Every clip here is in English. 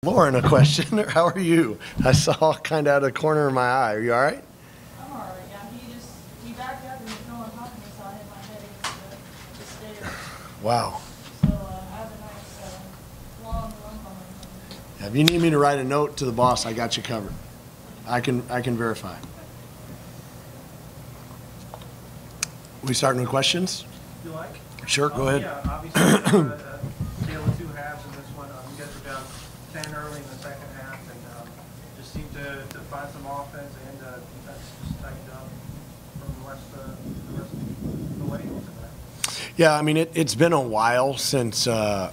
Lauren a question. How are you? I saw kind of out of the corner of my eye. Are you all right? I'm all right. Yeah, he backed up and fell on top of me, so I hit my head against the stairs. Wow. So I have a nice long lump on my head. If you need me to write a note to the boss, I got you covered. I can verify. We starting with questions? You like? Sure, go ahead. Yeah, obviously, tale of two halves in this one. You guys were down 10 early in the second half, and just seemed to find some offense, and defense just tightened up from the rest of the way tonight. Yeah, I mean, it's been a while since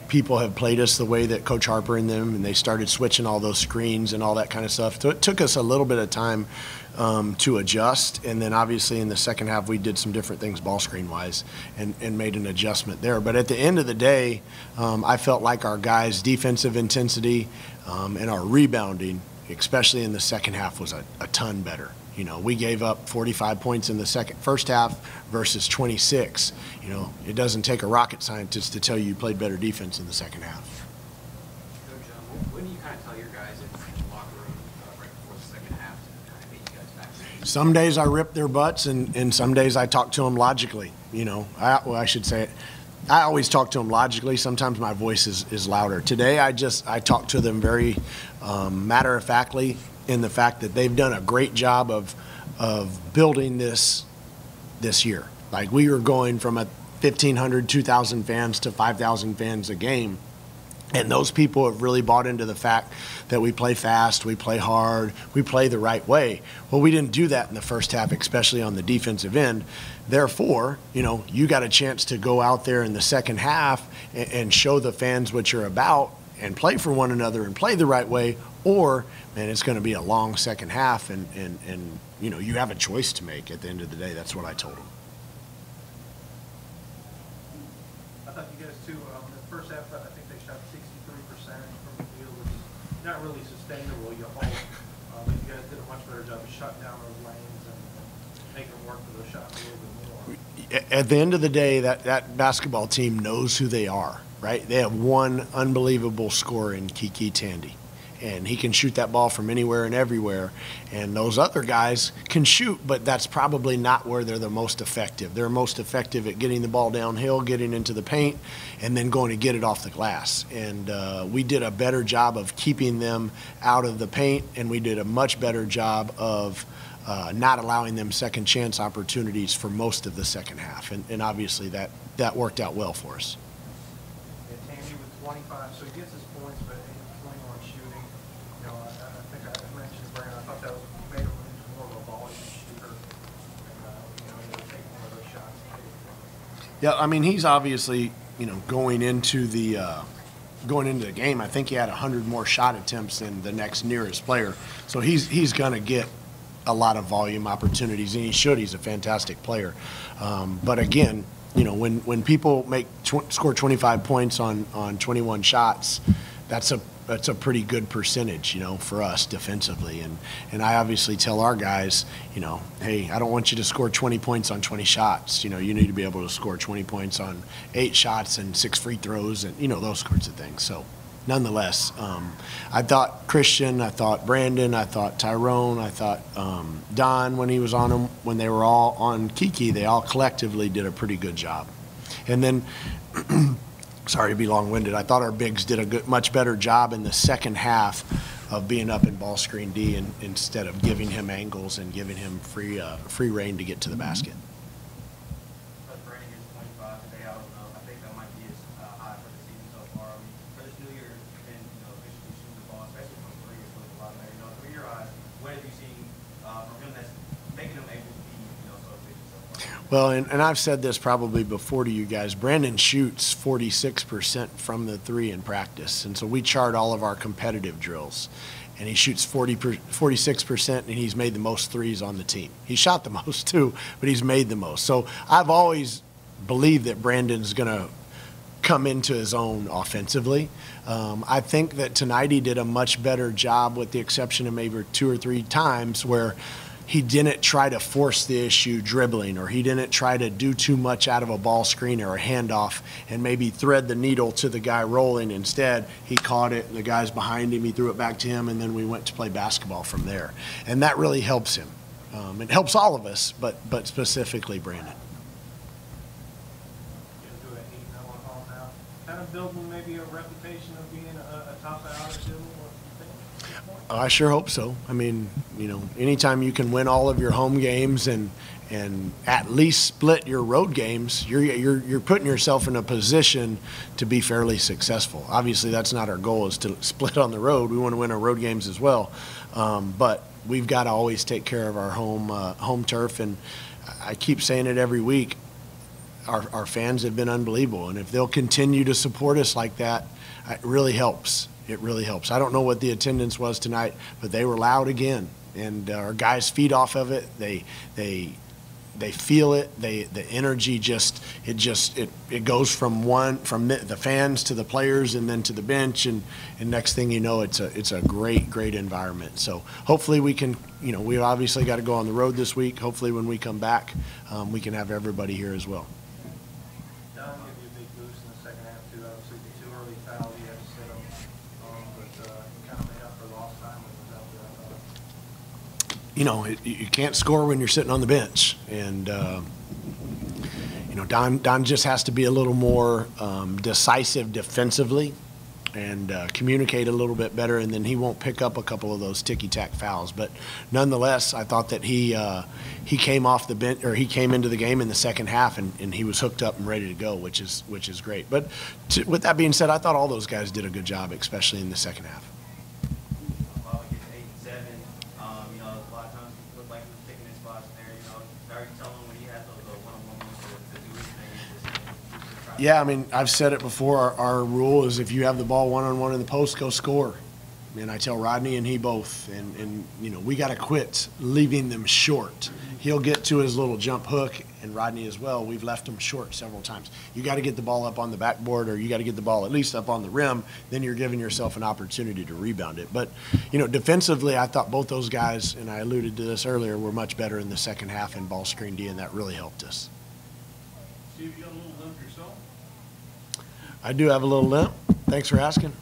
people have played us the way that Coach Harper and them, and they started switching all those screens and all that kind of stuff. So it took us a little bit of time to adjust, and then obviously in the second half we did some different things ball screen wise and made an adjustment there. But at the end of the day, I felt like our guys' defensive intensity and our rebounding, especially in the second half, was a ton better. You know, we gave up 45 points in the first half versus 26. You know, it doesn't take a rocket scientist to tell you played better defense in the second half. Coach, when do you kind of tell your guys in the locker room right before the second half to kind of get you guys back? Some days I rip their butts, and some days I talk to them logically. You know, I should say it. I always talk to them logically. Sometimes my voice is louder. Today I talk to them very matter-of-factly, in the fact that they've done a great job of building this year. Like, we were going from 1,500, 2,000 fans to 5,000 fans a game. And those people have really bought into the fact that we play fast, we play hard, we play the right way. Well, we didn't do that in the first half, especially on the defensive end. Therefore, you know, you got a chance to go out there in the second half and show the fans what you're about and play for one another and play the right way, or, man, it's going to be a long second half, and you know, you have a choice to make at the end of the day. That's what I told them. I thought you guys, too, in the first half, I think they shot 63% from the field, which is not really sustainable, you hope. But you guys did a much better job of shutting down those lanes and making them work for those shots a little bit more. At the end of the day, that basketball team knows who they are, right? They have one unbelievable scorer in Kiki Tandy, and he can shoot that ball from anywhere and everywhere. And those other guys can shoot, but that's probably not where they're the most effective. They're most effective at getting the ball downhill, getting into the paint, and then going to get it off the glass. And we did a better job of keeping them out of the paint, and we did a much better job of not allowing them second chance opportunities for most of the second half. And obviously that worked out well for us. And Tandy with 25, so he gets his points, but 21 shooting. You know, I think I mentioned to Brandon, I thought that made him into more of a volume shooter. And, you know, he would take one of those shots. Yeah, I mean, he's obviously, you know, going into the game, I think he had 100 more shot attempts than the next nearest player. So he's going to get a lot of volume opportunities, and he should. He's a fantastic player. But again, you know, when people score 25 points on 21 shots, that's a pretty good percentage, you know, for us defensively. And I obviously tell our guys, you know, hey, I don't want you to score 20 points on 20 shots. You know, you need to be able to score 20 points on 8 shots and 6 free throws and, you know, those sorts of things. So nonetheless, I thought Christian, I thought Brandon, I thought Tyrone, I thought Don, when he was on them, when they were all on Kiki, they all collectively did a pretty good job. And then, sorry to be long-winded, I thought our bigs did a much better job in the second half of being up in ball screen D instead of giving him angles and giving him free reign to get to the basket. Brandon gets 25 today. I think that might be his high for the season so far. I mean, for this new year, and you know, officially shooting the ball, especially from three, it's looking a lot better. You know, through your eyes, what have you seen from him that's making him able to be, you know, so efficient so far? Well, and I've said this probably before to you guys, Brandon shoots 46% from the three in practice. And so we chart all of our competitive drills. And he shoots 46%, and he's made the most threes on the team. He shot the most too, but he's made the most. So I've always believed that Brandon's going to come into his own offensively. I think that tonight he did a much better job, with the exception of maybe 2 or 3 times where he didn't try to force the issue dribbling, or he didn't try to do too much out of a ball screen or a handoff and maybe thread the needle to the guy rolling. Instead, he caught it, the guy's behind him, he threw it back to him, and then we went to play basketball from there. And that really helps him. It helps all of us, but specifically Brandon. Into an 8-0 home now, kind of building maybe a reputation of being a top attitude. I sure hope so. I mean, you know, anytime you can win all of your home games and at least split your road games, you're putting yourself in a position to be fairly successful. Obviously, that's not our goal, is to split on the road. We want to win our road games as well, but we've got to always take care of our home turf. And I keep saying it every week. Our fans have been unbelievable, and if they'll continue to support us like that, it really helps. It really helps. I don't know what the attendance was tonight, but they were loud again, and our guys feed off of it. They feel it. The energy it goes from the fans to the players and then to the bench, and next thing you know, it's a great environment. So hopefully we can, you know, we obviously got to go on the road this week. Hopefully when we come back, we can have everybody here as well. Don gave you a big boost in the second half too. Obviously the 2 early fouls, you had to sit them, but kind of made up for lost time when it was out there. You know, you can't score when you're sitting on the bench, and you know, Don just has to be a little more decisive defensively and communicate a little bit better, and then he won't pick up a couple of those ticky-tack fouls. But nonetheless, I thought that he came off the bench, or he came into the game in the second half, and he was hooked up and ready to go, which is great. But with that being said, I thought all those guys did a good job, especially in the second half. Well, we get 8 and 7. You know, a lot of times it looked like he was picking his spots there. You know, very telling when he had those one-on-one moments to do his thing. Yeah, I mean, I've said it before. Our rule is if you have the ball one-on-one in the post, go score. And I tell Rodney and he both. And you know, we got to quit leaving them short. He'll get to his little jump hook, and Rodney as well. We've left him short several times. You got to get the ball up on the backboard, or you got to get the ball at least up on the rim. Then you're giving yourself an opportunity to rebound it. But, you know, defensively, I thought both those guys, and I alluded to this earlier, were much better in the second half in ball screen D, and that really helped us. Steve, you got a little limp yourself? I do have a little limp. Thanks for asking.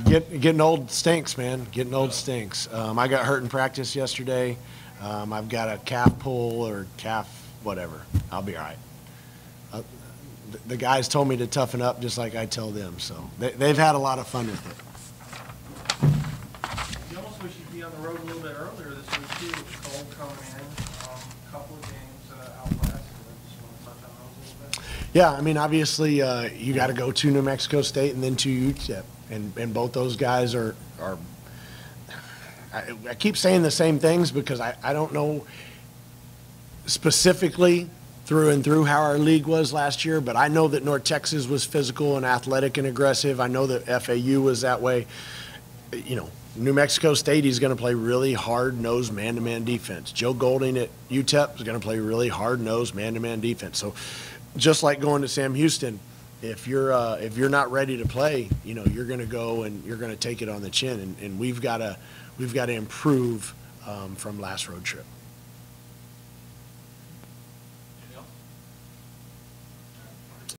Getting old stinks, man. Getting old stinks. I got hurt in practice yesterday. I've got a calf pull or calf whatever. I'll be all right. The guys told me to toughen up just like I tell them, so they've had a lot of fun with it. You almost wish you'd be on the road a little bit earlier this week too, with the cold coming in. A couple of games out west. I just want to touch on those a little bit. Yeah, I mean, obviously you got to go to New Mexico State and then to UTEP. And both those guys are I keep saying the same things because I don't know specifically through and through how our league was last year, but I know that North Texas was physical and athletic and aggressive. I know that FAU was that way. You know, New Mexico State, he's going to play really hard-nosed man-to-man defense. Joe Golding at UTEP is going to play really hard-nosed man-to-man defense. So just like going to Sam Houston, if you're not ready to play, you know, you're going to go and you're going to take it on the chin, and we've got to improve from last road trip.